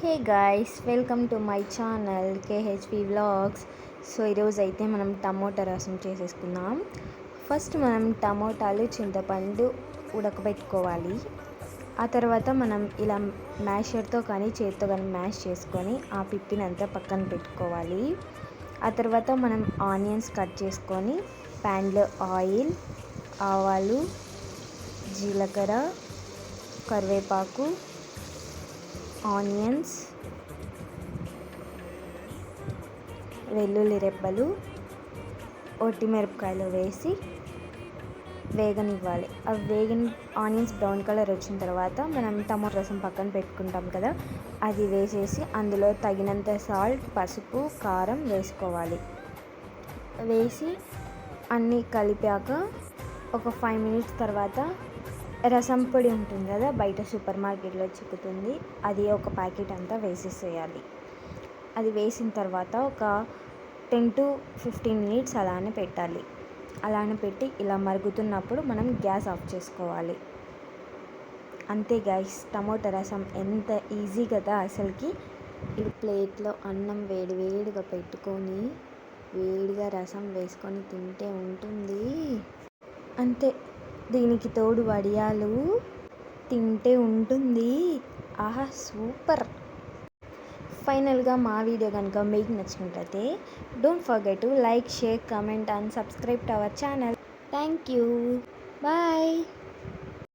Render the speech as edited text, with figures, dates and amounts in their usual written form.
Hey guys, welcome to my channel కేహెచ్పి vlogs. So ఈరోజు అయితే మనం టమోటా రసం చేసేసుకుందాం. ఫస్ట్ మనం టమోటాలు చింతపండు ఉడకబెట్టుకోవాలి. ఆ తర్వాత మనం ఇలా మ్యాషర్తో కానీ చేతితో కానీ మ్యాష్ చేసుకొని ఆ పిప్పినంతా పక్కన పెట్టుకోవాలి. ఆ తర్వాత మనం ఆనియన్స్ కట్ చేసుకొని ప్యాన్లో ఆయిల్, ఆవాలు, జీలకర్ర, కరివేపాకు, ఆనియన్స్, వెల్లుల్లి రెబ్బలు, ఒట్టిమిరపకాయలు వేసి వేగనివ్వాలి. ఆనియన్స్ బ్రౌన్ కలర్ వచ్చిన తర్వాత మనం టమోటా రసం పక్కన పెట్టుకుంటాం కదా, అది వేసేసి అందులో తగినంత సాల్ట్, పసుపు, కారం వేసుకోవాలి. వేసి అన్నీ కలిపాక ఒక 5 మినిట్స్ తర్వాత రసం పొడి ఉంటుంది కదా, బయట సూపర్ మార్కెట్లో చిక్కుతుంది, అది ఒక ప్యాకెట్ అంతా వేసేసేయాలి. అది వేసిన తర్వాత ఒక 10 to 15 మినిట్స్ అలానే పెట్టాలి. అలానే పెట్టి ఇలా మరుగుతున్నప్పుడు మనం గ్యాస్ ఆఫ్ చేసుకోవాలి. అంతే గైస్, టమోటా రసం ఎంత ఈజీ కదా అసలుకి. ఇది ప్లేట్లో అన్నం వేడిగా పెట్టుకొని వేడిగా రసం వేసుకొని తింటే ఉంటుంది అంతే. దీనికి తోడు వడియాలు తింటే ఉంటుంది. ఆహా, సూపర్. ఫైనల్గా మా వీడియో కనుక మీకు నచ్చినట్లయితే don't forget to like, share, comment and subscribe to our channel. Thank you. Bye.